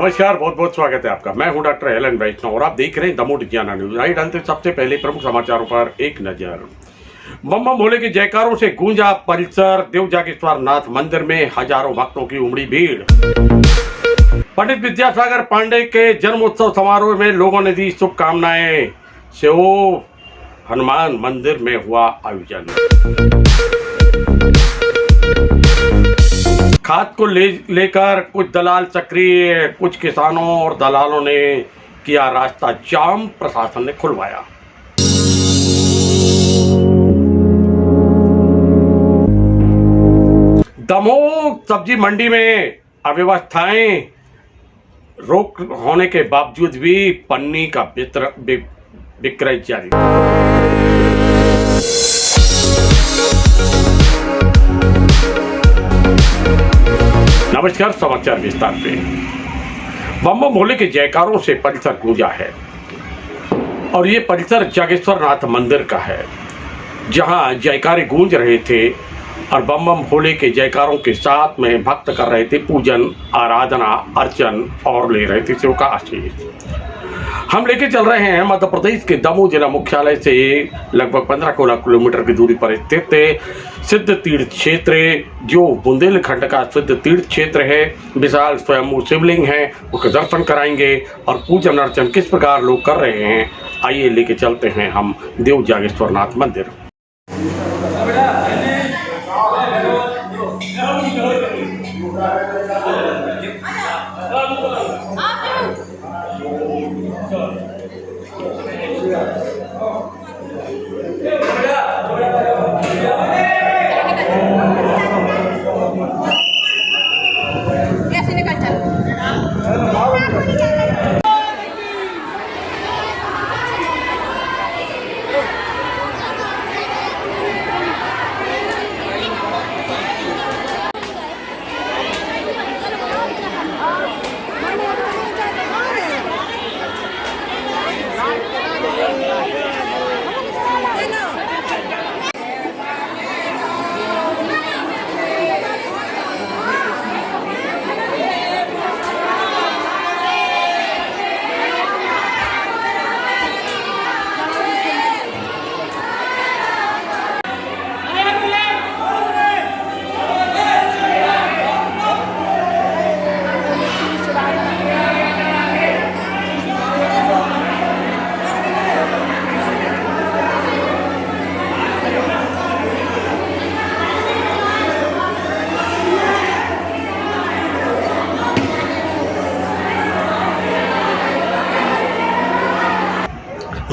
नमस्कार, बहुत बहुत स्वागत है आपका। मैं हूं डॉक्टर एलन वैष्णव और आप देख रहे हैं दमोह डिजियाना न्यूज। आइए डालते हैं सबसे पहले प्रमुख समाचारों पर एक नजर। बम बम भोले के जयकारों से गूंजा परिसर। देव जागेश्वर नाथ मंदिर में हजारों भक्तों की उमड़ी भीड़। पंडित विद्यासागर पांडे के जन्मोत्सव समारोह में लोगों ने दी शुभकामनाएं। सेओ हनुमान मंदिर में हुआ आयोजन। खाद को लेकर कुछ दलाल सक्रिय, कुछ किसानों और दलालों ने किया रास्ता जाम, प्रशासन ने खुलवाया। दमोह सब्जी मंडी में अव्यवस्थाएं रोक होने के बावजूद भी पन्नी का विक्रय जारी। नमस्कार, समाचार विस्तार से। बम बम भोले के जयकारों से परिसर गूंजा है और ये परिसर जागेश्वर नाथ मंदिर का है, जहां जयकारे गूंज रहे थे और बम बम भोले के जयकारों के साथ में भक्त कर रहे थे पूजन, आराधना, अर्चन और ले रहे थे शिव का आशीष। हम लेके चल रहे हैं मध्य प्रदेश के दमोह जिला मुख्यालय से लगभग 15-16 किलोमीटर की दूरी पर स्थित सिद्ध तीर्थ क्षेत्र, जो बुंदेलखंड का सिद्ध तीर्थ क्षेत्र है। विशाल स्वयंभू शिवलिंग है, उसके दर्शन कराएंगे और पूजन अर्चन किस प्रकार लोग कर रहे हैं, आइए लेके चलते हैं हम देव जागेश्वर नाथ मंदिर।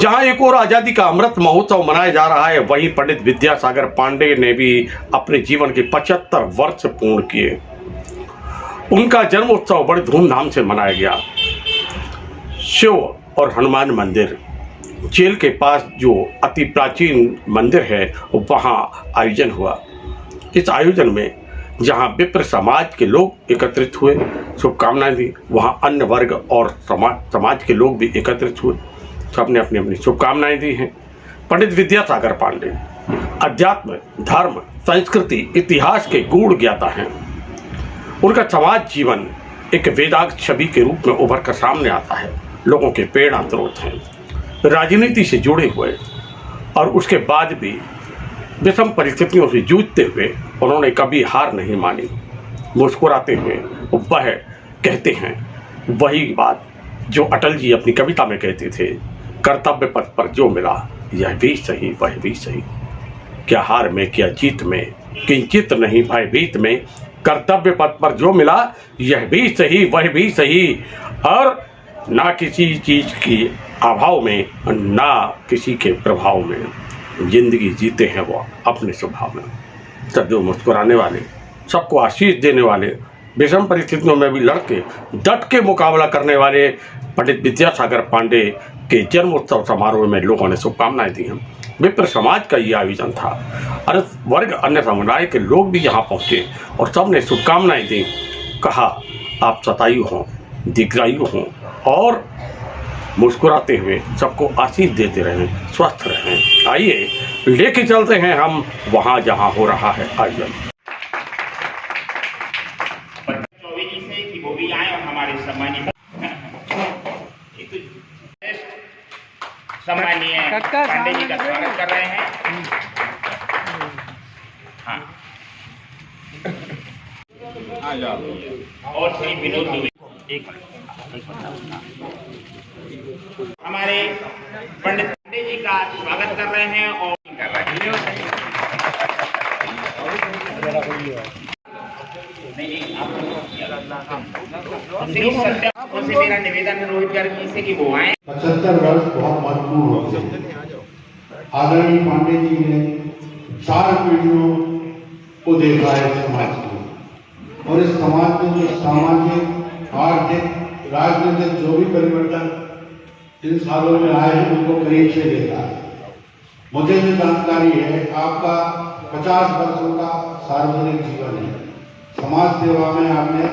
जहां एक और आजादी का अमृत महोत्सव मनाया जा रहा है, वहीं पंडित विद्यासागर पांडे ने भी अपने जीवन के 75 वर्ष पूर्ण किए। उनका जन्मोत्सव बड़े धूमधाम से मनाया गया। शिव और हनुमान मंदिर जेल के पास जो अति प्राचीन मंदिर है, वहां आयोजन हुआ। इस आयोजन में जहां विप्र समाज के लोग एकत्रित हुए, शुभकामनाएं दी, वहां अन्य वर्ग और समाज के लोग भी एकत्रित हुए, सबने अपनी अपनी शुभकामनाएं दी हैं। पंडित विद्यासागर पांडे अध्यात्म, धर्म, संस्कृति, इतिहास के गूढ़ ज्ञाता हैं। उनका समाज जीवन एक वेदांत छवि के रूप में उभर कर सामने आता है। लोगों के प्रेरणा स्रोत हैं, राजनीति से जुड़े हुए और उसके बाद भी विषम परिस्थितियों से जूझते हुए उन्होंने कभी हार नहीं मानी। मुस्कुराते हुए वह कहते हैं वही बात जो अटल जी अपनी कविता में कहते थे, कर्तव्य पथ पर जो मिला यह भी सही वह भी सही। क्या हार में क्या जीत में, किंचित नहीं भयभीत में, कर्तव्य पथ पर जो मिला यह भी सही वह भी सही। और ना किसी चीज की अभाव में, ना किसी के प्रभाव में जिंदगी जीते हैं वो अपने स्वभाव में। सब जो मुस्कुराने वाले, सबको आशीष देने वाले, विषम परिस्थितियों में भी लड़के डट के मुकाबला करने वाले पंडित विद्यासागर पांडे के जन्मोत्सव समारोह में लोगों ने शुभकामनाएं दी हैं। विप्र समाज का ये आयोजन था। अन्य वर्ग, अन्य समुदाय के लोग भी यहाँ पहुँचे और सबने शुभकामनाएं दी। कहा आप शतायु हों, दीर्घायु हों और मुस्कुराते हुए सबको आशीष देते रहें, स्वस्थ रहें। आइए लेके चलते हैं हम वहाँ जहाँ हो रहा है आयोजन। कि वो भी आए और हमारे सम्मानित पांडे जी का स्वागत कर रहे हैं। हाँ, आ जाओ। और श्री विनोद दुबे, एक मिनट, हमारे पंडित पांडे जी का स्वागत कर रहे हैं और कर रहे हैं। श्री सत्य से मेरा निवेदन रोहित गर्ग जी से कि वो आए। 75 वर्ष बहुत महत्वपूर्ण होते हैं। आदरणीय पांडे जी ने 4 पीढ़ियों को देखा है समाज को, और इस समाज में जो सामाजिक, आर्थिक, राजनीतिक जो भी परिवर्तन इन सालों में आए हैं उनको करीब से देखा है। मुझे जो जानकारी है, आपका 50 वर्षों का सार्वजनिक जीवन है। समाज सेवा में आपने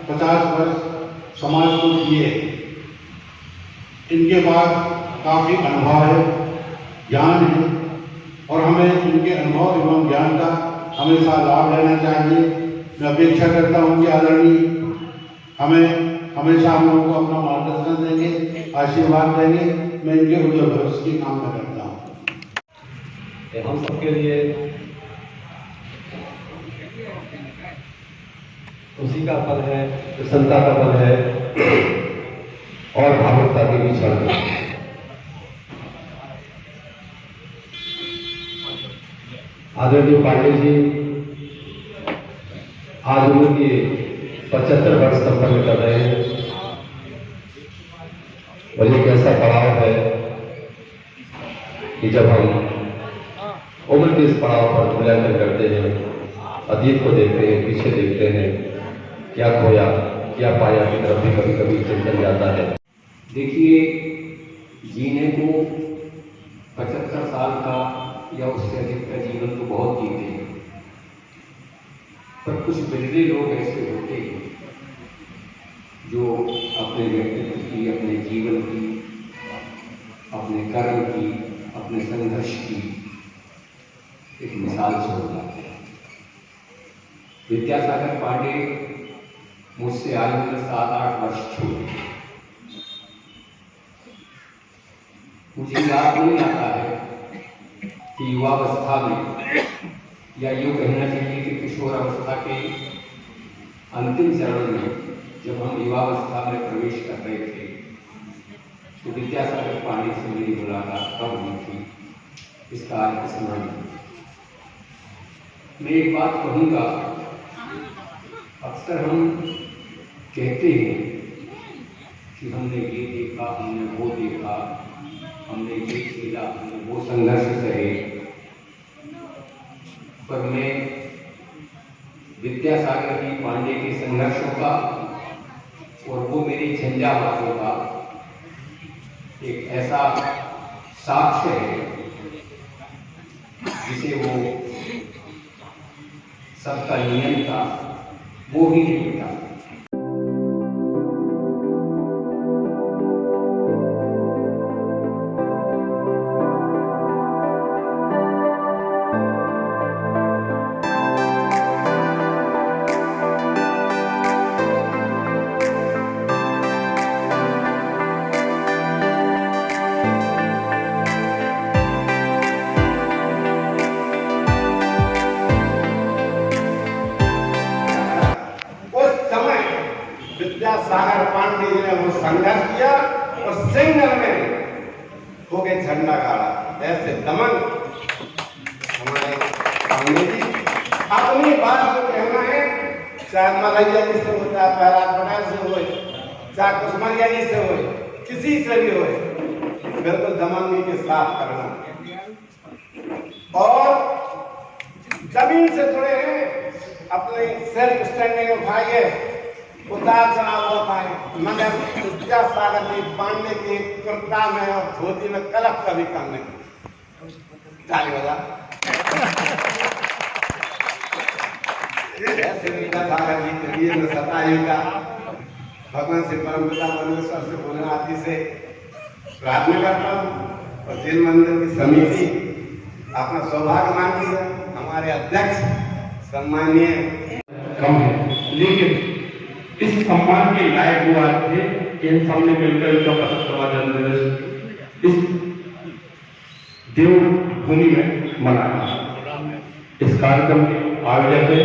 50 वर्ष समाज को दिए। इनके पास काफी अनुभव है, ज्ञान है, और हमें इनके अनुभव एवं ज्ञान का हमेशा लाभ लेना चाहिए। मैं अपेक्षा करता हूं कि आदरणीय हमें हमेशा हम लोगों को अपना मार्गदर्शन देंगे, आशीर्वाद देंगे। मैं इनके उज्ज्वल भविष्य की कामना करता हूँ। हम सबके लिए खुशी का पल है, प्रसन्नता का पल है और भावुकता के भी क्षण है। आदरणीय पांडे जी आज उनके 75 वर्ष संपन्न कर रहे हैं, और एक ऐसा पड़ाव है कि जब हम उम्र के इस पड़ाव पर मूल्यांकन करते हैं, अतीत को देखते हैं, पीछे देखते हैं, क्या खोया क्या पाया की तरफ भी कभी कभी चिंतन जाता है। देखिए, जीने को 75 साल का या उससे अधिक का जीवन तो बहुत जीते हैं, पर कुछ बिरले लोग ऐसे होते हैं जो अपने व्यक्तित्व की, अपने जीवन की, अपने कर्म की, अपने संघर्ष की एक मिसाल छोड़ जाते हैं। विद्यासागर पांडे मुझसे आयु में 7-8 वर्ष छोटे। मुझे याद नहीं आता है कि युवावस्था में, या यूँ कहना चाहिए कि किशोर अवस्था के अंतिम चरण में, जब हम युवावस्था में प्रवेश कर रहे थे, तो विद्यासागर पांडे से मेरी मुलाकात कब हुई थी, इसका आज स्मरण है। मैं एक बात कहूँगा, अक्सर हम कहते हैं कि हमने ये देखा, हमने वो देखा, हमने ये खेला, हमने वो संघर्ष सहे, पर मैं विद्यासागर जी पांडे के संघर्षों का और वो मेरी झंझावातों का एक ऐसा साक्ष्य है जिसे वो सबका नियम था, वो भी नहीं था। विद्यासागर पांडे जी ने वो संघर्ष किया और सिंगल में होके झंडा गाड़ा। ऐसे दमन हमारे पांडे जी अपनी बात को कहना है, चाहे मलैया जी से हो, चाहे प्रहलाद पटेल से हो, चाहे कुसमरिया जी से हो, किसी से भी हो, बिल्कुल दमन जी के साथ करना। और जमीन से जुड़े हैं, अपने सेल्फ स्टैंडिंग उठाइए, उतार चढ़ाव होता है, मगर विद्यासागर जी पांडे की कुर्ता में और धोती में कलप कभी कम नहीं। ताली बजा। ऐसे विद्यासागर जी के लिए मैं सतायु का भगवान से परमपिता परमेश्वर से भोलेनाथ से प्रार्थना करता हूँ, और जिन मंदिर की समिति अपना सौभाग्य मानती है, हमारे अध्यक्ष सम्मानीय कम है, लेकिन इस सम्मान के लायक वो आज थे कि इन सबने मिलकर इनका 75वां जन्मदिवस इस देवभूमि में मनाया। इस कार्यक्रम के आयोजक से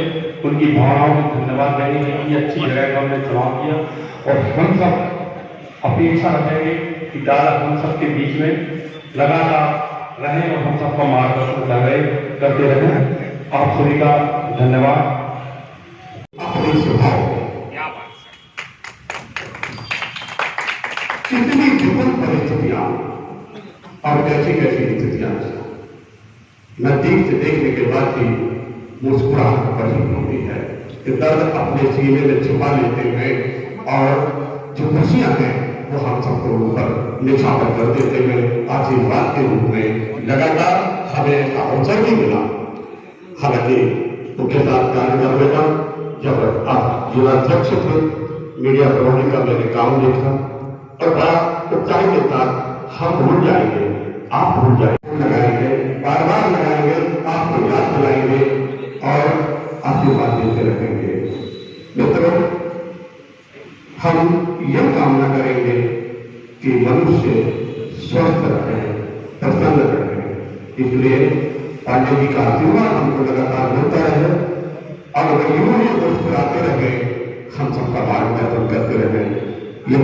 उनकी भावनाओं को धन्यवाद देने के लिए अच्छी जगह का हमने चुनाव किया और हम सब अपेक्षा रखेंगे कि दादा हम सबके बीच में लगातार रहें और हम सबका मार्गदर्शन करते रहें। आप सभी का धन्यवाद। अपने स्वभाव कितनी विपन्न परिस्थितियां और कैसी कैसी स्थितियां नजदीक से देखने के बाद भी मुस्कुराहट बनी होती है कि दर्द अपने सीने में छुपा लेते हैं और जो खुशियां हैं वो हम सबको ऊपर निछावर कर देते हैं। आशीर्वाद के रूप में लगातार हमें ऐसा अवसर भी मिला। हालांकि उनके साथ कार्य करने का जब आप जिलाध्यक्ष थे, मीडिया प्रभारी का मैंने काम देखा और बड़ा उत्साह के साथ हम भूल जाएंगे, आप भूल जाएंगे, लगाएंगे, बार बार लगाएंगे, आपको याद दिलाएंगे और आशीर्वाद देते रहेंगे। मित्रों, हम यह कामना करेंगे कि मनुष्य स्वस्थ रहे, प्रसन्न रहे। इसलिए पांडे जी का आशीर्वाद हमको लगातार मिलता रहे और अगर यूं ही मुस्कुराते रहे, हम सबका मार्गदर्शन करते रहे। ये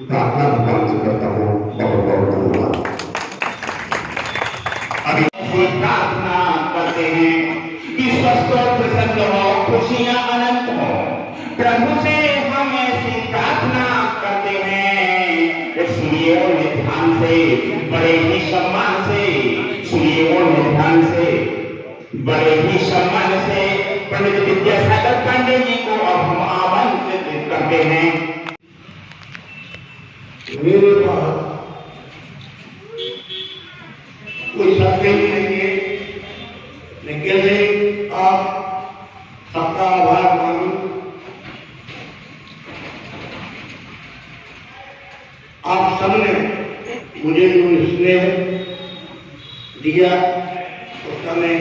प्रार्थना भगवान से करता हूँ। बहुत बहुत धन्यवाद। अभी प्रार्थना करते हैं कि स्वस्थ और प्रसन्न हो, खुशियां अनंत हो। प्रभु से हम ऐसी प्रार्थना करते हैं। सुनिए और ध्यान से, बड़े ही सम्मान से सुनिए और ध्यान से, बड़े ही सम्मान से पंडित विद्यासागर पांडे जी को अब हम आमंत्रित करते हैं। मेरे पास कोई शब्द ही नहीं है, मैं कैसे आप सबका आभार मानूं। आप सबने मुझे जो स्नेह दिया उसका मैं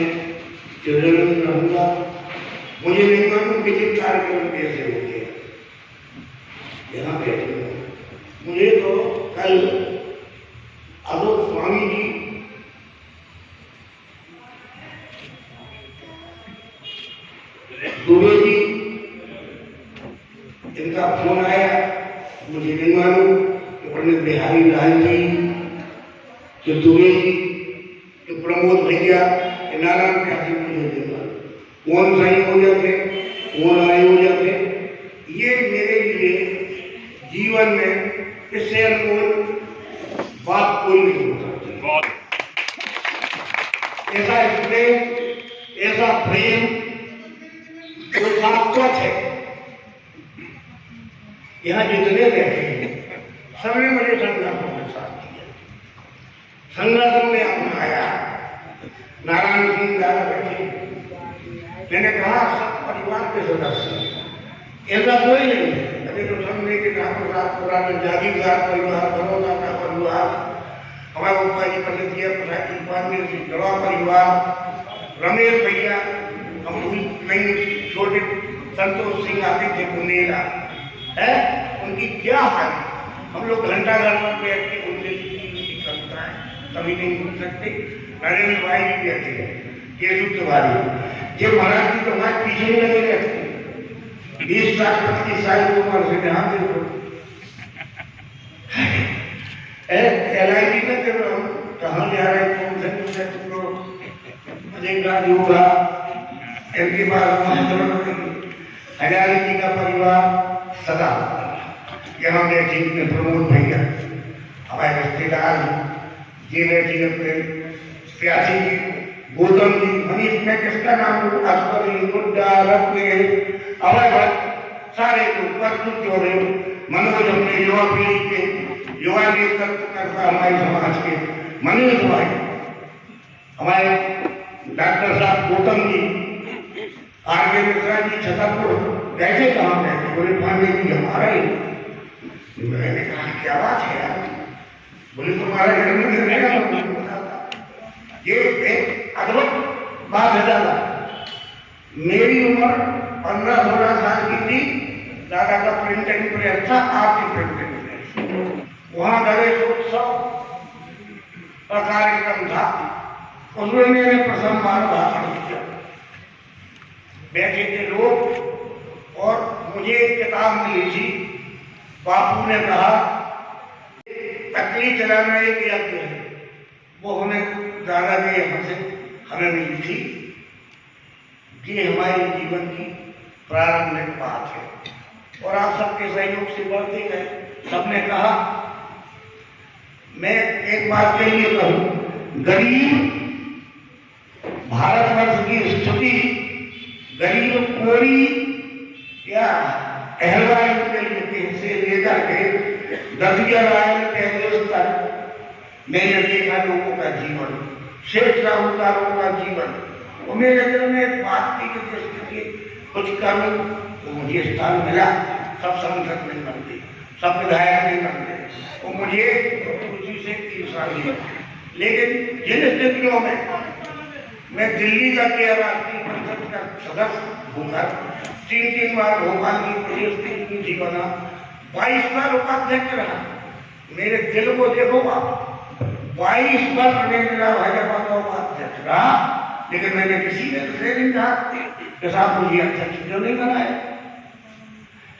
चिरंजीव रहूंगा। मुझे नहीं मालूम कि ये कार्यक्रम कैसे होते यहाँ पे। मुझे तो कल अशोक स्वामी जी दुबे जी इनका फोन आया। मुझे नहीं मालूम कि पंडित बिहारी लाल जी, कि दुबे जी, कि प्रमोद भैया, कि नारायण प्यासी, मुझे नहीं मालूम कौन सही हो जाते, कौन आए हो जाते। ये मेरे लिए जीवन में इससे अनमोल बात कोई नहीं हो सकती। ऐसा स्नेह, ऐसा प्रेम जो शाश्वत है। यहाँ जितने बैठे हैं सबने मुझे संगठन में साथ दिया, संगठन में अपनाया। नारायण सिंह दादा बैठे, मैंने कहा सब परिवार के सदस्य, ऐसा कोई नहीं है। तो समझे कि ठाकुर साहब पुराना जागीरदार परिवार, बड़ौदा का परिवार, हमारे ऊपर जी पंडित जी गढ़वा परिवार, रमेश भैया, हम कहीं छोटे संतोष सिंह आते थे बुनेरा है, उनकी क्या हाल। हम लोग घंटा घर में बैठ के उनकी करता है, कभी नहीं भूल सकते। नरेंद्र भाई भी बैठे हैं, केशव तिवारी, ये महाराज जी तो हमारे पीछे ही लगे रहते। 20 साल 25 साल की उम्र से ध्यान देखो। LID में जब हम कहाँ जा रहे हैं, कौन से गाड़ी होगा, इनके बाद हजारी जी का परिवार सदा यहाँ बैठे में प्रमोद भैया, हमारे रिश्तेदार जी बैठे अपने प्यासी जी, गौतम जी, मनीष में किसका नाम लूँ, अकबरी, गुड्डा, रत्ने, अभय भट्ट, सारे लोग प्रस्तुत जो रहे। मनोज अपने युवा पीढ़ी के युवा नेतृत्व हमारे समाज के मनोज भाई, हमारे डॉक्टर साहब गौतम जी, आरके मिश्रा जी छतरपुर, बैठे कहाँ बैठे, बोले पांडे जी हमारा ही। मैंने कहा क्या बात है यार, बोले तुम्हारा घर में गिरने का मतलब ये एक अद्भुत बात है। दादा मेरी उम्र 15-16 साल की थी, दादा का प्रिंटिंग प्रेस था, आपकी प्रिंटिंग प्रेस, वहां गणेश उत्सव का कार्यक्रम था, उसमें मैंने प्रथम बार भाषण किया। बैठे थे लोग और मुझे एक किताब मिली थी। बापू ने कहा तकली चलाना एक यज्ञ है, वो हमें दादाजी यहाँ से हमें मिली थी। ये हमारे जीवन की प्रारंभिक बात है और आप सबके सहयोग से बढ़ते गए। सबने कहा, मैं एक बात के लिए कहूं, गरीब भारतवर्ष की स्थिति गरीब कोरी या अहलवाई के लिए से लेकर के 10 आयल पहले तक मैंने देखा लोगों का जीवन, शेष साहूकारों का जीवन, और मेरे दिल में एक बात थी कि जिसके लिए कुछ करूं तो मुझे स्थान मिला। सब सांसद नहीं बनते, सब विधायक नहीं बनते, और मुझे खुशी से ईर्ष्या। लेकिन जिन स्थितियों में मैं दिल्ली का के राष्ट्रीय परिषद का सदस्य होकर 3 बार भोपाल की प्रदेश प्रतिनिधि बना, 22 साल उपाध्यक्ष रहा। मेरे दिल को देखो आप, 22 वर्ष में मेरा भाजपा का उपाध्यक्ष रहा, लेकिन मैंने किसी ने से नहीं कहा कि साहब मुझे अध्यक्ष क्यों नहीं बनाया,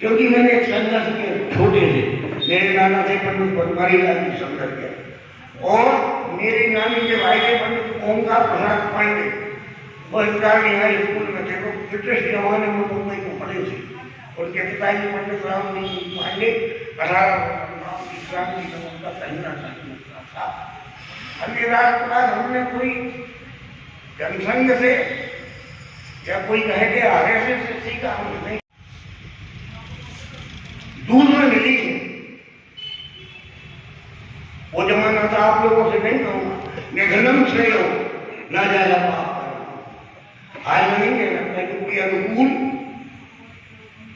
क्योंकि मैंने एक संघर्ष किया। छोटे से मेरे नाना थे पंडित बनवारी लाल जी संघर्ष किया, और मेरी नानी के भाई थे पंडित ओमकार प्रसाद पांडे, वो इंदिरा हाई स्कूल में थे, वो ब्रिटिश जमाने में मुंबई को पढ़े थे। उनके पिताजी पंडित राम पांडे 18 क्रांति का उनका कहना था। अन्य राष्ट्रवाद हमने कोई जनसंघ से या कोई कहे के आरएसएस से सीखा, हमने नहीं। दूर में मिली वो जमाना था, आप लोगों से नहीं कहूंगा, निधनम से हो ना ज्यादा पाप। आज नहीं है लगता है कि अनुकूल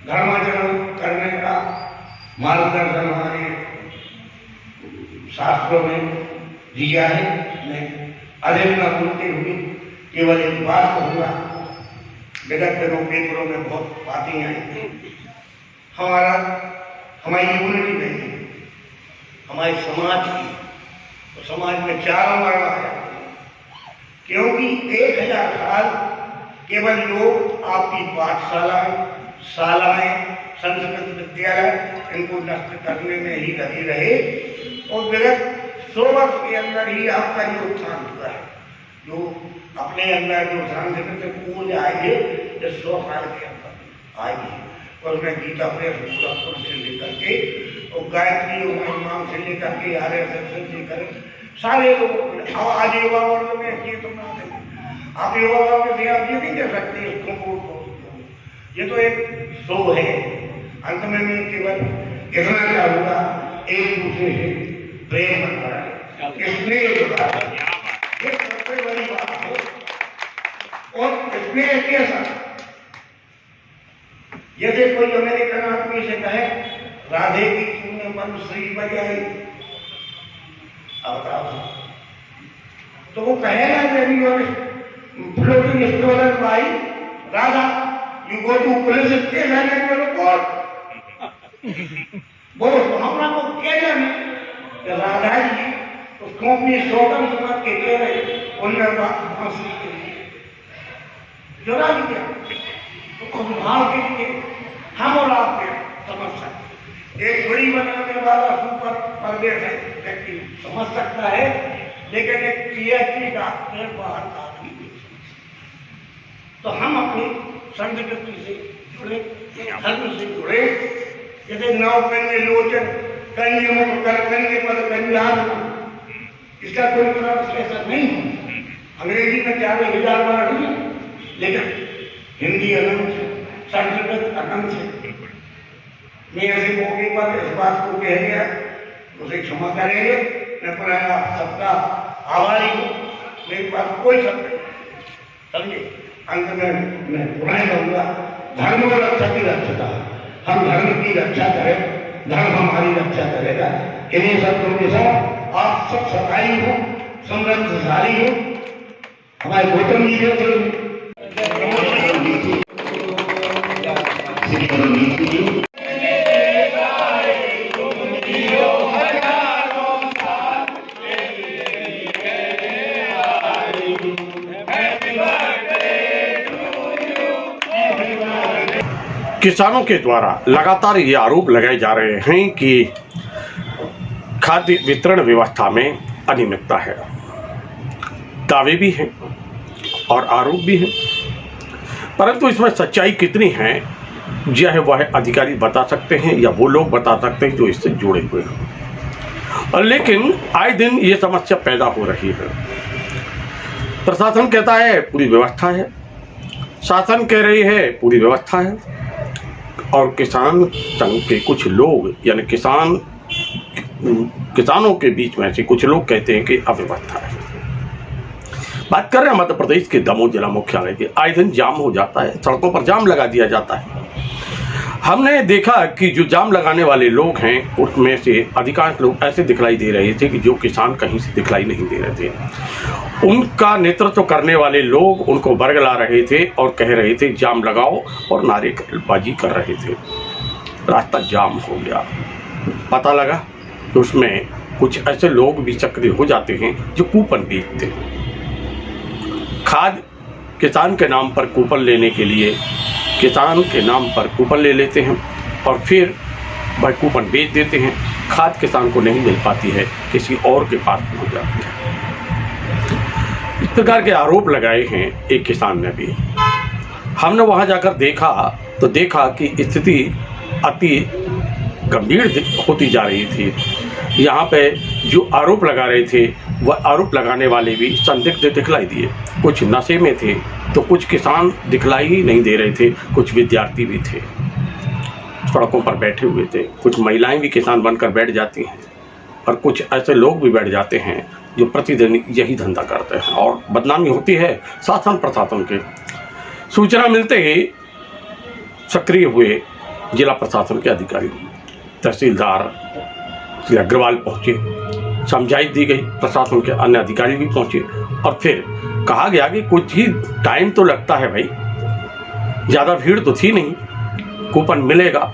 धर्माचरण करने का मार्गदर्शन हमारे शास्त्रों में दिया है। मैं अधिक न बोलते हुए केवल एक बात कहूँगा, विगत दिनों पेपरों में बहुत बातें आई, हमारी यूनिटी नहीं है, हमारे समाज की। तो समाज में 4 वर्ण आया, क्योंकि 1000 साल केवल लोग आपकी पाठशालाएं, शालाएं, संस्कृत विद्यालय इनको नष्ट करने में ही लगे रहे, और विगत 100 वर्ष के अंदर ही आपका जो उत्थान हुआ है, जो अपने अंदर जो सांस्कृतिक पूर्ण आएंगे, 100 साल के अंदर आएंगे। और उसमें गीता प्रेस गोरखपुर से लेकर के और गायत्री उमाम से लेकर के आरएसएस से लेकर सारे लोग आज युवा वर्ग में ये तो ना देंगे। आप युवा वर्ग से आप ये नहीं कह सकते इसको, ये तो एक शो है। अंत में मैं केवल इतना चाहूँगा, एक दूसरे से प्रेम बना है, इसलिए ये सबसे बड़ी बात है। और इसमें कैसा, जैसे कोई अमेरिकन आदमी से कहे राधे की तूने बंसुरी बजाई, अब बताओ, तो वो कहेगा floating stroller by Radha, you go to police station and report. वो हमारा को क्या जाने राधा जी उसको अपनी शोकन समझ के कह रहे, उनने बांसुरी के लिए जोड़ा दिया। तो खुद भाव के लिए हम और आप समझ सकते, एक बड़ी बनाने वाला सुपर परदेश है व्यक्ति समझ सकता है, लेकिन एक पीएचडी डॉक्टर बाहर का आदमी नहीं। तो हम अपनी संस्कृति से जुड़े, धर्म से जुड़े। जैसे नव कन्या लोचन कन्या मुख कर कन्या पद कन्यान, इसका कोई ट्रांसलेशन नहीं है। अंग्रेजी में 40,000 वर्ड नहीं, लेकिन हिंदी अनंत है, संस्कृत अनंत है। मैं ऐसे मौके पर इस बात को कह दिया, उसे क्षमा करेंगे। मैं पुनः आप सबका आभारी हूँ। मेरी बात कोई शब्द नहीं, समझे। अंत में मैं पुनः कहूँगा, धर्म और रक्षा की रक्षता, हम धर्म की रक्षा करें, धर्म हमारी रक्षा करेगा। इन्हीं शब्दों के साथ आप सब सफाई हो, समृद्धशाली हो। हमारे गौतम जी जो किसानों के द्वारा लगातार ये आरोप लगाए जा रहे हैं कि खाद्य वितरण व्यवस्था में अनियमितता है। दावे भी हैं और आरोप भी हैं, परंतु इसमें सच्चाई कितनी है यह वह अधिकारी बता सकते हैं या वो लोग बता सकते हैं जो इससे जुड़े हुए हैं। और लेकिन आए दिन ये समस्या पैदा हो रही है। प्रशासन कहता है पूरी व्यवस्था है, शासन कह रही है पूरी व्यवस्था है, और किसान संघ के कुछ लोग यानी किसानों के बीच में से कुछ लोग कहते हैं कि अव्यवस्था है। बात कर रहे हैं मध्य प्रदेश के दमोह जिला मुख्यालय के। आए दिन जाम हो जाता है, सड़कों पर जाम लगा दिया जाता है। हमने देखा कि जो जाम लगाने वाले लोग हैं उसमें से अधिकांश लोग ऐसे दिखलाई दे रहे थे कि जो किसान कहीं से दिखलाई नहीं दे रहे थे। उनका नेतृत्व करने वाले लोग उनको बरगला रहे थे और कह रहे थे जाम लगाओ, और नारेबाजी कर रहे थे। रास्ता जाम हो गया। पता लगा कि उसमें कुछ ऐसे लोग भी सक्रिय हो जाते हैं जो कूपन बेचते हैं। खाद किसान के नाम पर कूपन लेने के लिए किसान के नाम पर कूपन ले लेते हैं और फिर वह कूपन बेच देते हैं। खाद किसान को नहीं मिल पाती है, किसी और के पास पहुंच जाती है। इस प्रकार के आरोप लगाए हैं एक किसान ने भी। हमने वहां जाकर देखा तो देखा कि स्थिति अति गंभीर होती जा रही थी। यहाँ पे जो आरोप लगा रहे थे वह आरोप लगाने वाले भी संदिग्ध दिखलाई दिए। कुछ नशे में थे तो कुछ किसान दिखलाई ही नहीं दे रहे थे, कुछ विद्यार्थी भी थे सड़कों पर बैठे हुए थे, कुछ महिलाएं भी किसान बनकर बैठ जाती हैं और कुछ ऐसे लोग भी बैठ जाते हैं जो प्रतिदिन यही धंधा करते हैं और बदनामी होती है शासन प्रशासन के। सूचना मिलते ही सक्रिय हुए जिला प्रशासन के अधिकारी, तहसीलदार श्री अग्रवाल पहुंचे, समझाइश दी गई, प्रशासन के अन्य अधिकारी भी पहुंचे और फिर कहा गया कि कुछ ही टाइम तो लगता है भाई, ज़्यादा भीड़ तो थी नहीं, कूपन मिलेगा।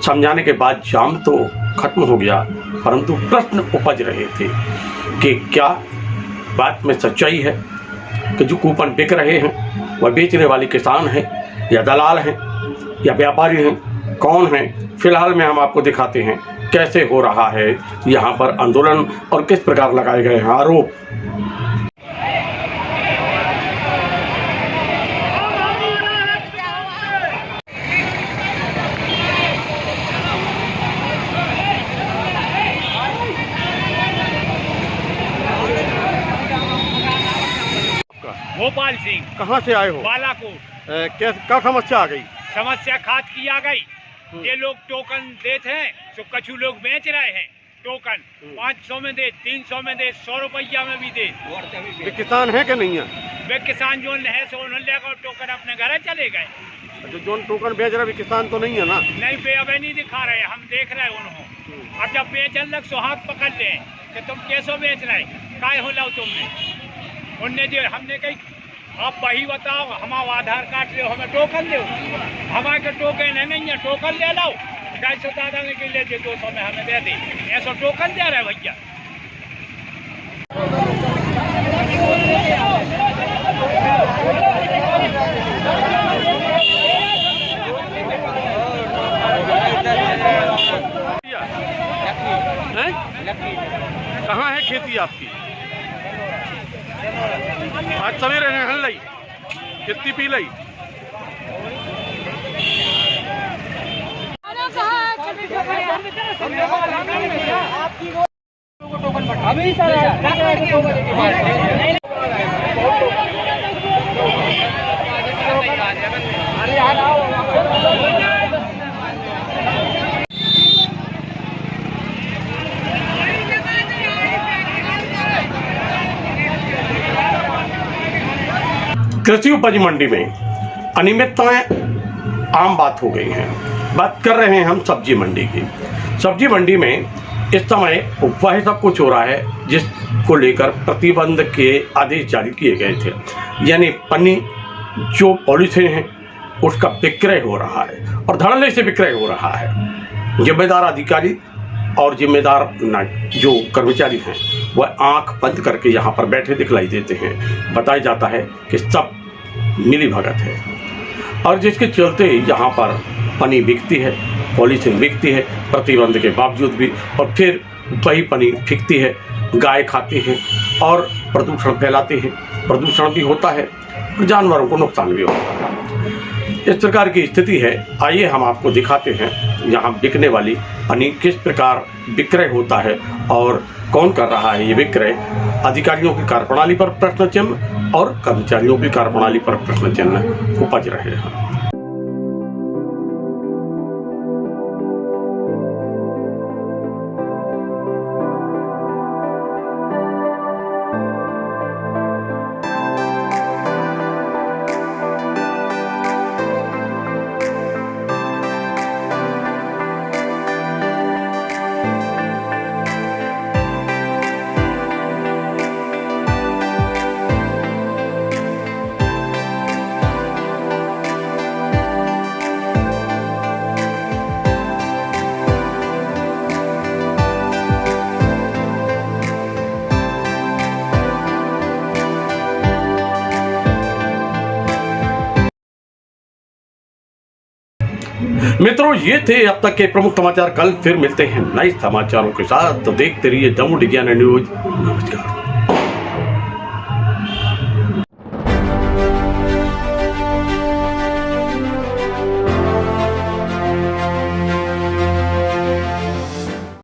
समझाने के बाद जाम तो खत्म हो गया, परंतु प्रश्न उपज रहे थे कि क्या बात में सच्चाई है कि जो कूपन बिक रहे हैं वह बेचने वाले किसान हैं या दलाल हैं या व्यापारी हैं, कौन हैं। फिलहाल में हम आपको दिखाते हैं कैसे हो रहा है यहाँ पर आंदोलन और किस प्रकार लगाए गए हैं आरोप। भोपाल सिंह। कहाँ से आए हो? बालाकोट। क्या समस्या आ गई? समस्या खाद की आ गई। ये लोग टोकन देते हैं तो कछु लोग बेच रहे हैं टोकन 500 में दे, 300 में दे, 100 रुपया में भी दे। वे किसान है कि नहीं है? वे किसान जो है सो उन्होंने लेकर टोकन अपने घर चले गए। जो टोकन बेच रहे किसान तो नहीं है ना? नहीं, वे अब नहीं दिखा रहे, हम देख रहे हैं उन्होंने। अब जब बेचन लग सो हाथ पकड़ ले कि तुम कैसो बेच रहे, काय हो लो तुमने। उनने जो हमने कही आप वही बताओ, हमारा आधार कार्ड ले, हमें टोकन दो। हमारे टोकन है नहीं है, टोकन ले लो। 250 दादा के ले दे, 200 में हमें दे दे, ऐसा टोकन दे रहे भैया। कहाँ है खेती आपकी? आज सवेरे हल लाई कितनी पी लाई? अभी सर कृषि उपज मंडी में अनियमितताएं आम बात हो गई हैं। बात कर रहे हैं हम सब्जी मंडी की। सब्जी मंडी में इस समय वह सब कुछ हो रहा है जिसको लेकर प्रतिबंध के आदेश जारी किए गए थे, यानी पन्नी जो पॉलीथीन है उसका विक्रय हो रहा है और धड़ल्ले से विक्रय हो रहा है। जिम्मेदार अधिकारी और जिम्मेदार जो कर्मचारी हैं वह आंख बंद करके यहाँ पर बैठे दिखलाई देते हैं। बताया जाता है कि सब मिली भगत है और जिसके चलते यहाँ पर पनी बिकती है, पॉलीथीन बिकती है प्रतिबंध के बावजूद भी, और फिर वही पनी फिकती है, गाय खाती है और प्रदूषण फैलाती है। प्रदूषण भी होता है, जानवरों को नुकसान भी होता है। इस प्रकार की स्थिति है। आइए हम आपको दिखाते हैं यहाँ बिकने वाली पनी किस प्रकार विक्रय होता है और कौन कर रहा है ये विक्रय। अधिकारियों की कार्यप्रणाली पर प्रश्न चिन्ह और कर्मचारियों की कार्यप्रणाली पर प्रश्न चिन्ह उपज रहे हैं। मित्रों, ये थे अब तक के प्रमुख समाचार। कल फिर मिलते हैं नए समाचारों के साथ, तो देखते रहिए दमोह डिगियाना न्यूज। नमस्कार।